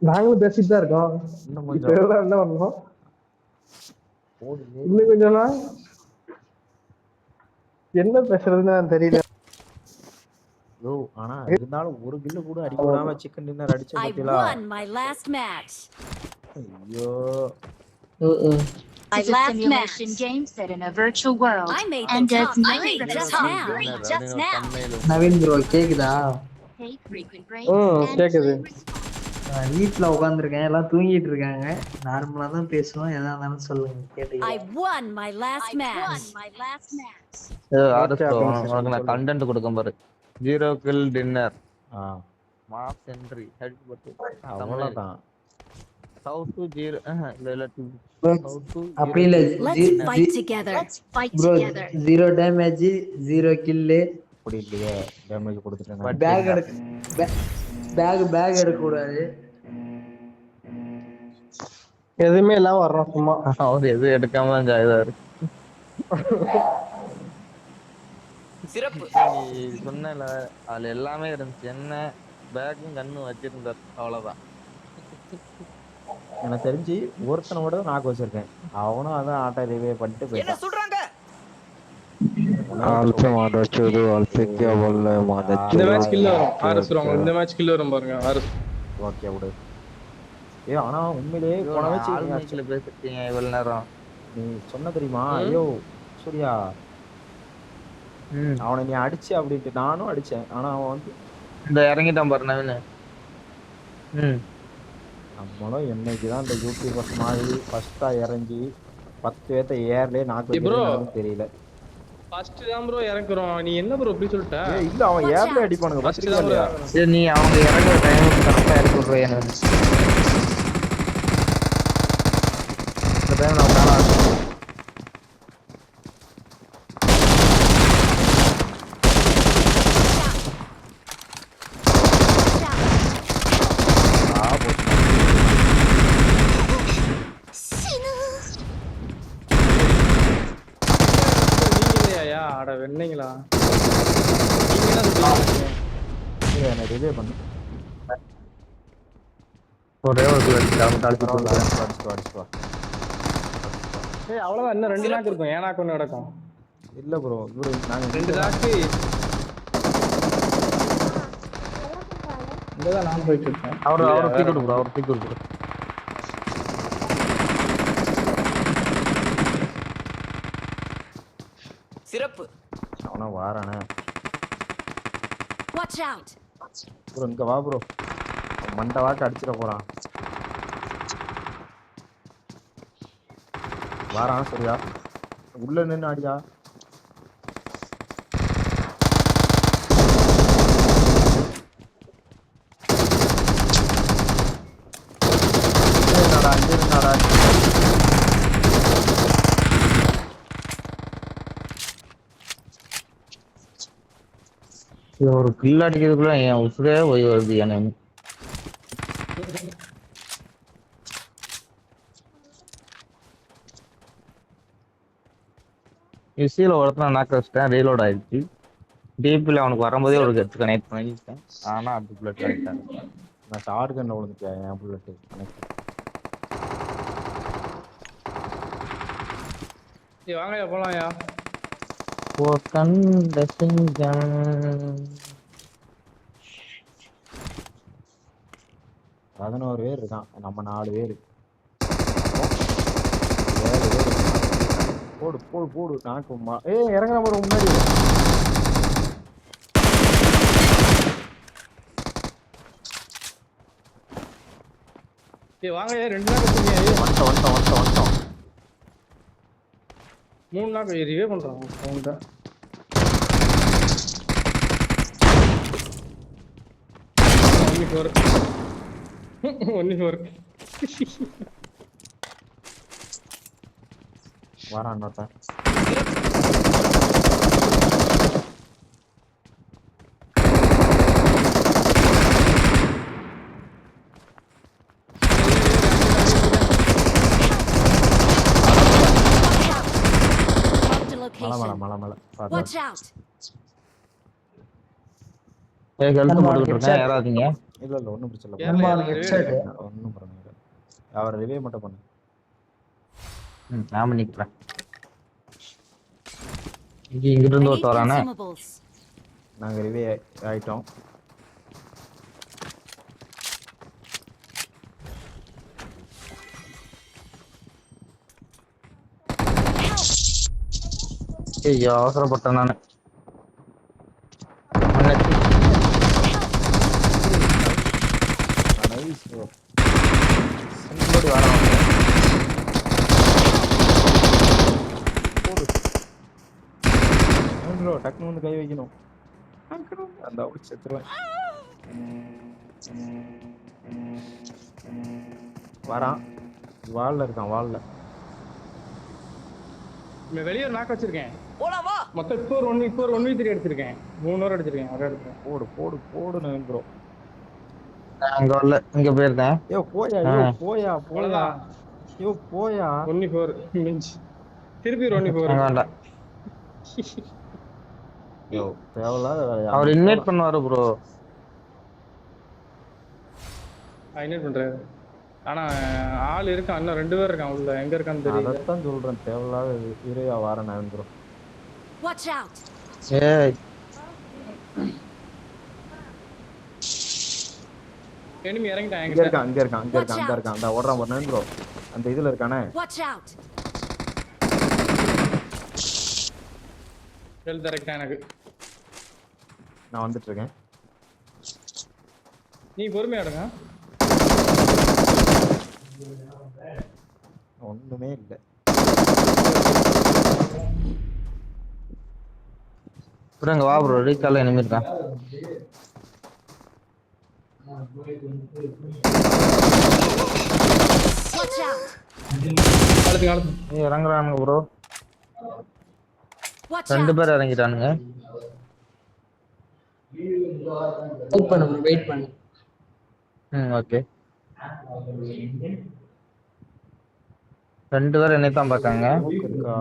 நாங்களும் பேசிட்டு தான் இருக்கோம். இன்னும் இப்ப கொஞ்சம் எல்லாம் என்ன பண்ணணும்? போடுங்க. இன்னும் கொஞ்சம்னா என்ன பேசுறதுன்னு தெரியல. யோ ஆனா இருந்தாலும் ஒரு கில்லு கூட அடிக்க விடாம சிக்கன் டின்னர் அடிச்ச I பத்தியலா won my last match. ஐயோ My It's a last simulation match. game set in a virtual world I made and the does top nothing 3 but just top now. 3 dinner just அப்படின்னு ஒரு now. thumbnail Naveen bro கேக்குதா? Take frequent breaks and கேக்குது. play வீட்டுல உட்காந்துருக்கேன், எல்லாம் தூங்கிட்டு இருக்காங்க. நார்மலா தான் பேசுவோம், எதா இருந்தாலும் சொல்லுங்க I கேட்டுக்கிறேன். won my last I match. won my last match. உனக்கு நான் கண்டென்ட் கொடுக்க பாரு 0 கில் டின்னர் மாஸ் என்ட்ரி அவ்வளவுதான். சவுத் டு 0 இல்ல சவுத் டு அப்படி இல்ல, Let's fight together. Let's fight bro together. 0 damage 0 கில்லு. அப்படி இல்லையே டேமேஜ் கொடுத்துட்டேன். பேக் எடுக்க கூடாது. எதுவுமே இல்லாம வர்றோம் சும்மா. அவர் எது எடுக்காம தான் ஜாயிதாரு. சிறப்பு. சொன்னல அதுல எல்லாமே இருந்துச்சு, என்ன பேக்கும் கண்ணும் வச்சிருந்தார், அவ்வளவுதான். எனக்கு தெரிஞ்சு ஒருத்தனை விட நாக்கு வச்சிருக்கேன். அவனும் அதான் ஆட்டோ ரிவே பண்ணிட்டு என்ன போயிட்டான். சொல்றாங்க? இந்த மேட்ச் கில் வரும். ஆர்எஸ் வரும். இந்த மேட்ச் கில் வரும் பாருங்க. ஆர்எஸ் ஓகே விடு. ஆனா உண்மையிலேயே போன வச்சு ஆல்மேட்ச்ல பேசிட்டீங்க இவ்வளவு நேரம். நீ சொன்ன தெரியுமா? ஐயோ சூர்யா, அவனை நீ அடிச்சு அப்படின்ட்டு நானும் அடிச்சேன். ஆனா அவன் வந்து இந்த இறங்கிட்டான் பாரு நவீன். நம்மளும் என்னைக்குதான் இந்த யூடியூபர்ஸ் மாதிரி ஃபர்ஸ்டா இறங்கி 10 பேர்த்த ஏர்லயே நாக்கு bro. வைக்கிறதுன்னு தெரியல. ஃபர்ஸ்ட் தான் ப்ரோ இறக்குறோம். நீ என்ன ப்ரோ இப்படி சொல்லிட்ட? இல்ல அவன் ஏர்ல அடிப்பானுங்க. ஃபர்ஸ்ட் ஃபர்ஸ்ட் தான் bro இல்லையா? இறக்குறோம். சரி, நீ அவங்க இறங்குற டைம் கரெக்டா இறக்கி விடுற எனக்கு. இந்த டைம் நான் மேல நீங்களேயா? அட வெண்ணீங்களா? நீங்க என்ன சொல்றீங்க? என்ன ரிவே பண்ணு. ஒரே ஒரு அடிச்சு அடிச்சு வா. ஏய் அவ்வளவுதான், இன்னும் 2 நாக்கு இருக்கும். ஏனாக்கு ஒண்ணு நடக்கும். இல்ல ப்ரோ, இவரு நாங்க 2 நாக்கு. இங்கதான் நான் போயிட்டு இருக்கேன். அவர் தூக்கி விடு bro, அவர் தூக்கி விடு. சிறப்பு. அவனா வாரானே. Watch out. ப்ரோ இங்க வா ப்ரோ, மண்டை வாக்கு அடிச்சிட போறான். வாரான் சரியா, உள்ள நின்று அடியா. ஒரு கில் அடிக்கிறதுக்குள்ள என் உசுரே போய் வருது எனக்கு. யூசியில் ஒருத்தர் நாக்க வச்சுட்டேன், ரீலோட் ஆயிடுச்சு. டிபியில் அவனுக்கு வரும்போதே ஒரு கட்சி கனெக்ட் பண்ணிட்டேன். ஆனால் அது புல்லட் ஆகிட்டாங்க. நான் ஷார்ட் கன்ல விழுந்துட்டேன், என் புல்லட் கனெக்ட். ஏய் வாங்கயா போலாம்யா. ஓ கண்ட சிங்கம் 11 பேர் இருக்கான், நம்ம 4 பேர். 7 பேர். போடு போடு போடு நாக்குமா. இறங்குற மாதிரி முன்னாடி. ஏய் வாங்கயா, 2 நாக்கு வச்சிருக்கீங்க. வந்துட்டோம். 3 நாக்கு ரிவே பண்றான் அவன்கிட்ட. ஒன்னு வாரான் இன்னொருத்தன். மலை Location. Watch out. ஹெல்த் போட்டுக்கிட்டு இருக்கேன், யாராதீங்க. இல்ல இல்ல ஒண்ணும் பிரச்சனை ஏன் இல்ல. இல்ல, headset. ஒண்ணும் பிரச்சனை இல்ல. அவரை ரிவே மட்டும் பண்ணு. நான் நிக்கிறேன். இங்கிட்டு I இருந்து need ஒருத்தர் வரானே. consumables. நாங்க ரிவே ஆயிட்டோம். ஐயோ அவசரப்பட்டேன் நானு. Nice bro. சிங்கிளோடி வரான். போடு. ப்ரோ டக்குனு வந்து கை வைக்கணும். அந்த அவுட் செத்துருவேன். வரான். வால்ல இருக்கான் வால்ல. வெளியே நாக்கு வச்சிருக்கேன். போலாம் வா. மொத்தம் இப்போ ஒரு 1v3 எடுத்திருக்கேன். 3 ஓவர் அடிச்சிருக்கேன். ஒரே எடுத்துறேன். போடு போடு போடு நவீன் ப்ரோ. அங்க வரல, இங்க போயிருக்கேன். யோ போயா போயா அவ்வளவுதான். யோ போயா. 1v4 மிஞ்சி. திருப்பி ஒரு 1v4. அங்க வேண்டாம். யோ தேவலாத வேலையா. அவர் இன்வைட் பண்ணுவாரு ப்ரோ. இன்வைட் பண்றாரு. ஆனா ஆள் இருக்கான், இன்னும் 2 பேர் இருக்கான் உள்ள. எங்க இருக்கான்னு தெரியல. அதான் சொல்றேன் தேவலாத இறையா வார நவீன் ப்ரோ. Watch out. ஏய் எனிமி இறங்கிட்டான் இங்க எங்க. இருக்கான் அங்க இருக்கான் அந்த ஓடுறான் ஒரு நவீன் ப்ரோ. அந்த இதுல இருக்கானே. Watch out. ஹெல்த் இறக்கிட்டான் எனக்கு. நான் வந்துட்டு இருக்கேன். நீ பொறுமையா எடுங்க. ஒண்ணுமே இல்ல. ப்ரோ இங்க வா ப்ரோ, ரீகால்ல enemy இருக்கான். Watch out. காலத்து ஏய் இறங்குறானுங்க ப்ரோ. Watch 2 out. பேர் இறங்கிட்டானுங்க. வெயிட் பண்ணு bro, வெயிட் பண்ணு. ஓகே. 2 பேர் என்னை தான் பார்க்காங்க. இருக்கா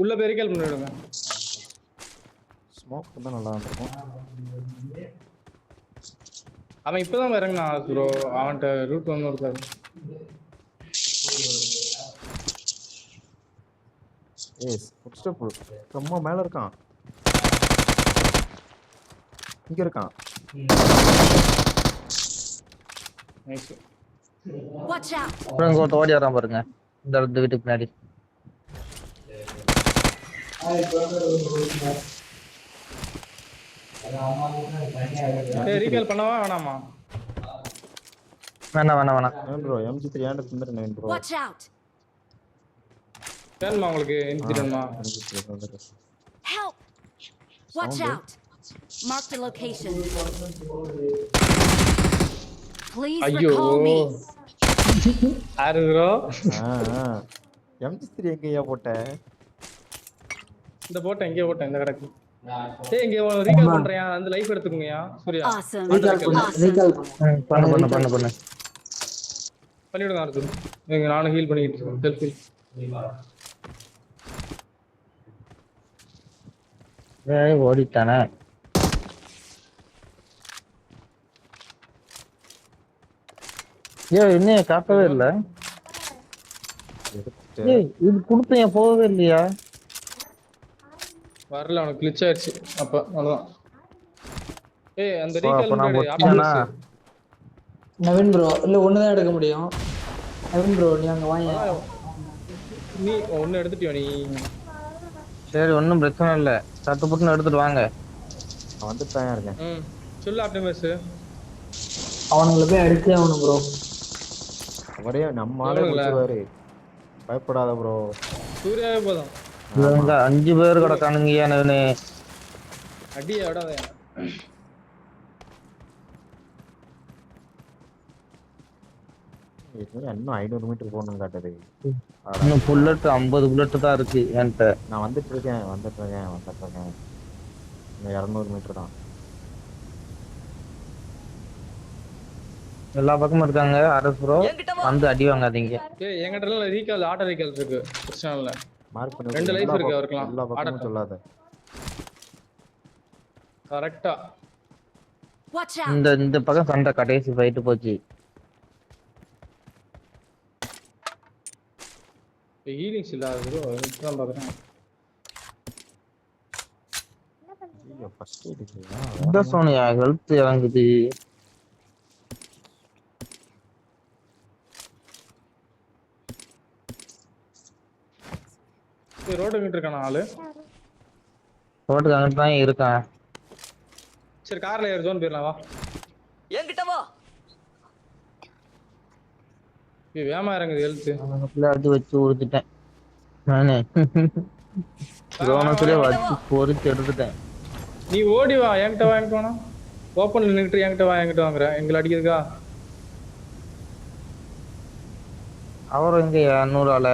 உள்ள போய் ரீகால் பண்ணிடுங்க. ஸ்மோக் தான் நல்லா இருக்கும். அவன் இப்பதான் இறங்கினான் ப்ரோ. அவன்கிட்ட ரூட் ஒன்றும் இருக்காது. ஏய் ஃபுட்ஸ்டெப் ரொம்ப மேல இருக்கான். இங்க இருக்கான். நைஸ். Watch out. ப்ரோ இங்க ஒருத்தன் ஓடி வரான் பாருங்க. இந்த இடத்து வீட்டுக்கு பின்னாடி. ரீகால் பண்ணவா வேணாமா? வேணாம். நவீன் ப்ரோ MG3 ஏன்டா திண்டற நவீன் ப்ரோ. Watch out. வேணுமா உங்களுக்கு? இன்சிடென்ட்மா? Help. Watch Sound. out. Mark the location. Please ஐயோ. recall me. ஆறு ப்ரோ. MG3 எங்கயா போட்ட? இந்த போட்டேன் எங்கேயோ போட்டேன் இந்த கடைக்கு. ஏய் இங்க ரீகால் பண்றியா? அந்த லைஃப் எடுத்துக்கங்கயா சூர்யா. Awesome. ரீகால் பண்ணு. பண்ணு. பண்ணிவிடுங்க அடுத்து. இங்க நானும் ஹீல் பண்ணிட்டு இருக்கேன். Self heal. ஏய் ஓடிட்டானே. ஏய் இன்னும் காட்டவே இல்ல. ஏய் இது கொடுத்தேன் போகவே இல்லையா? வரல, அவனுக்கு கிளிச் ஆயிடுச்சு. அப்ப அவ்வளவுதான். ஏய் அந்த அப்ப நான் ரீகால் பொட்டியானா? நவீன் ப்ரோ இல்ல ஒண்ணு தான் எடுக்க முடியும். நவீன் ப்ரோ நீ அங்க வாங்க. நீ ஒன்னு எடுத்துட்டியோ நீ? சரி ஒன்றும் பிரச்சனை இல்லை. சட்டு புட்டுன்னு எடுத்துட்டு வாங்க. நான் வந்துட்டு தான் இருக்கேன். சொல்லு ஆப்டிமஸ். அவனுங்களை போய் அடிச்சே ஆகணும் ப்ரோ. அவரே நம்ம ஆளே முடிச்சுவாரு. பயப்படாத ப்ரோ. சூர்யாவே போதும். இவங்க 5 பேர் கிடக்கானுங்க. ஏன்னு அடியை விடாத. இன்னும் 500 மீட்டர் போகணும் காட்டுது. இன்னும் புல்லட் 50 புல்லட் தான் இருக்கு என்கிட்ட. நான் வந்துட்டு இருக்கேன். இன்னும் 200 மீட்டர் தான். எல்லா பக்கமும் இருக்காங்க. அரசு ப்ரோ என்கிட்ட வா. வந்து அடி வாங்காதீங்க. ஏய் என்கிட்ட ரீகால் ஆட்டோ ரீகால் இருக்கு. பிரச்சனை இல்ல. மார்க் பண்ணி 2 லைஃப் இருக்கு அவருக்குலாம். எல்லா பக்கமும் சொல்லாத. கரெக்டா. Watch out! இந்த பக்கம் சண்டை கடைசி ஃபைட்டு போச்சு. ஹீலிங்ஸ் இல்லாத ப்ரோ இதுதான் பார்க்குறேன். ஐயோ ஃபர்ஸ்ட் எய்ட் இல்லையா? இந்த சோனியா ஹெல்த் இறங்குது. ரோடு கிட்ட இருக்கான ஆளு. ரோட்டுக்கு அங்கிட்டு தான் இருக்கான். சரி கார்ல ஏறு ஜோன் போயிடலாம் வா. என்கிட்ட வா. வேமா இறங்குது ஹெல்த். அவனுக்குள்ள அடி வச்சு உறுத்திட்டேன் நானே. ரோனஸ்லயே வச்சு பொறிச்சு எடுத்துட்டேன். நீ ஓடி வா என்கிட்ட வா என்கிட்ட வேணா. ஓப்பன்ல நின்னுட்டு என்கிட்ட வாங்குற எங்களை அடிக்கிறதுக்கா? அவரும் இங்க 200 ஆள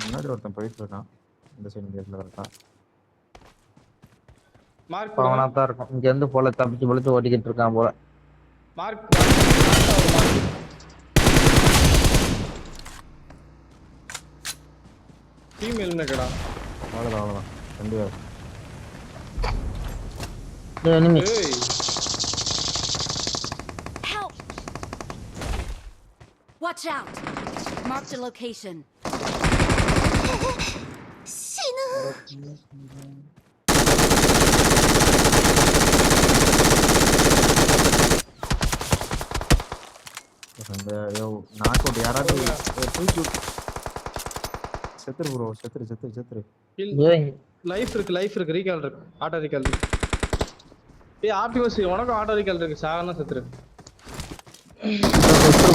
முன்னாடி ஒருத்தன் போயிட்டு இருக்கான். இந்த சைடு கேட்ல இருக்கான். மார்க் அவனா தான் இருக்கும். இங்க இருந்து போல தப்பிச்சு பொழிச்சு ஓட்டிக்கிட்டு இருக்கான் போல. மார்க் டீம் எலிமினேட்டடா. அவ்வளோதான் ரெண்டு பேர். எனிமி ஏய் Help! Watch out! Marked a location. அந்த நாக் அவுட் யாராவது தூக்கி செத்துரு ப்ரோ. செத்துரு. ஏய் லைஃப் இருக்கு ரீகால் இருக்கு. ஆட்டோ ரீகால் இருக்கு. ஏய் ஆப்டிமஸ் உனக்கும் ஆட்டோ ரீகால் இருக்கு. சாகனா செத்துரு.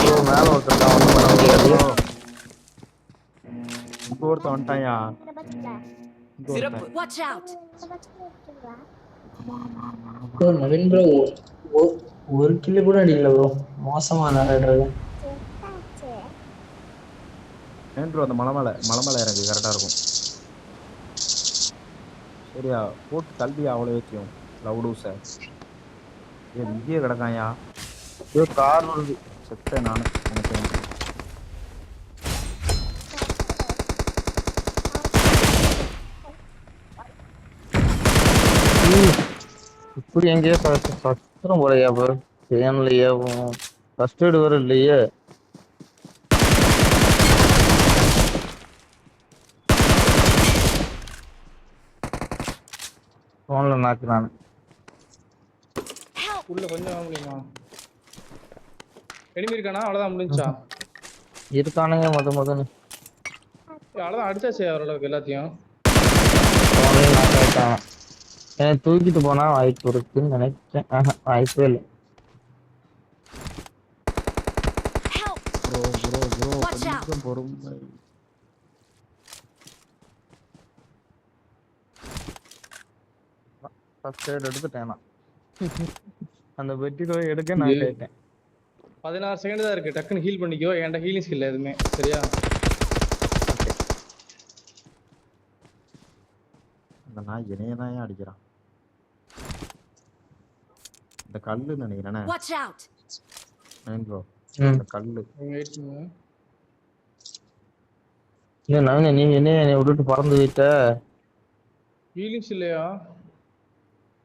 ப்ரோ மேல ஒருத்தர் ஒண்ணும் பண்ண முடியாது. இங்க ஒருத்தன் வந்துட்டாயா? சிறப்பு. Watch out! Bro Naveen bro ஒரு கில்லு கூட அடிக்கல ப்ரோ. மோசமா விளையாடுறது. ஏன் ப்ரோ அந்த மலை மேலே எனக்கு கரெக்டாக இருக்கும். சரியா போட்டு கல்வி அவ்வளோ வச்சியும் லவுடு சார். இங்கேயே கிடக்காயா? ஐயோ கார் வருது. செத்தேன் நான் நினைக்கிறேன். இப்படி எங்கேயோ சத்திரம் போலையா ப்ரோ? சேனலையே ஃபர்ஸ்ட் எய்டு வர இல்லையே. ஃபோன்ல நாக்குறான். உள்ள கொஞ்சம் வாங்க முடியுமா? எனிமி இருக்கானா? அவ்வளவுதான் முடிஞ்சா. இருக்கானுங்க முதன்னு அவ்வளவுதான் அடிச்சாச்சு ஓரளவுக்கு எல்லாத்தையும். ஃபோன்லயும் நாக்காயிட்டான். என்னை தூக்கிட்டு போனா வாய்ப்பு இருக்குன்னு நினைச்சேன். வாய்ப்பே இல்லை. Help! Bro Watch out. கொஞ்சம் பொறுமை. ஃபர்ஸ்ட் எய்டு எடுத்துட்டேன் நான். அந்த பெட்டில எடுக்க நான் கேட்டேன். 16 செகண்ட் தான் இருக்கு. டக்குன்னு ஹீல் பண்ணிக்கோ. என்கிட்ட ஹீலிங் ஸ்கில் எதுவுமே சரியா? அந்த நாய் என்னைய தான் ஏன் அடிக்கிறான்? இந்த கல்லு நினைக்கிறேனே. Watch out! ப்ரோ ம். இந்த கல்லு. வெயிட் பண்ணுங்க. இல்ல நவீன நீ என்னை விட்டுட்டு பறந்து போயிட்ட. ஹீலிங்ஸ் இல்லையா?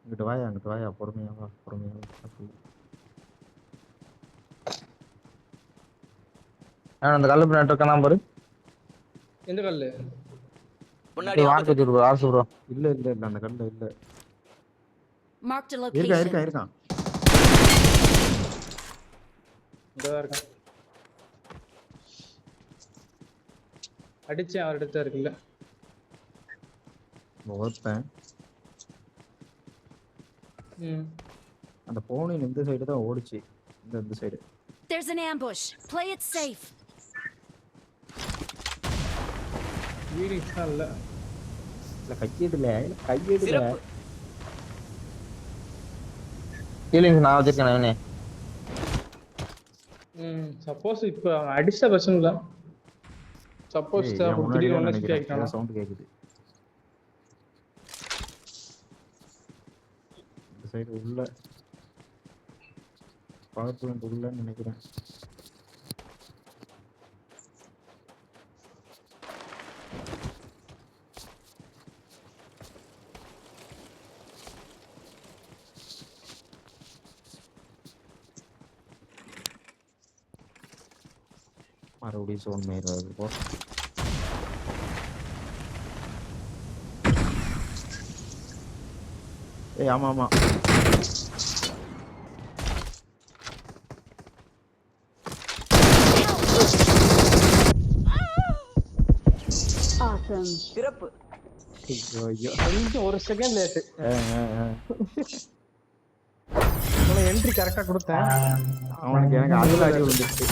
அங்கிட்டு வாயா பொறுமையா வா. அந்த கல்லு பின்னாடி இருக்கானா பாரு. எந்த கல்லு? முன்னாடி வாங்க ப்ரோ ஆர்சு ப்ரோ. இல்ல அந்த கல்லு இல்ல. Marked a இருக்கா location. இருக்கான். இங்கதான் இருக்கான். அடிச்சேன் அவர் எடுத்தா இருக்குல்ல. ஒருத்தன் அந்த போனின் இந்த சைடு தான் ஓடிச்சு. இந்த side. There's an ambush. Play it safe. Healings தான் இல்ல. கையெடுல சிறப்பு. ஹீலிங்ஸ் நான் வச்சிருக்கேன் நவீனே. சப்போஸ் இப்ப அவன் அடிச்ச பிரச்சனை இல்ல. சப்போஸ் திடீர்னு ஒண்ணு ஸ்டே ஆயிட்டானா? சவுண்ட் கேக்குது. இந்த சைடு உள்ள பவர் பிளான்ட் உள்ளன்னு நினைக்கிறேன். மறுபடியும் சோன் மேய்றது போ. ஏய் ஆமா ஆமா Awesome. சிறப்பு. ஐயோ ஐயோ கொஞ்சம் ஒரு செகண்ட் லேட்டு. ஆ, ஆ, ஆ. என்ட்ரி கரெக்டா கொடுத்தேன். அவனுக்கு எனக்கு அதுல அடி விழுந்துருச்சு.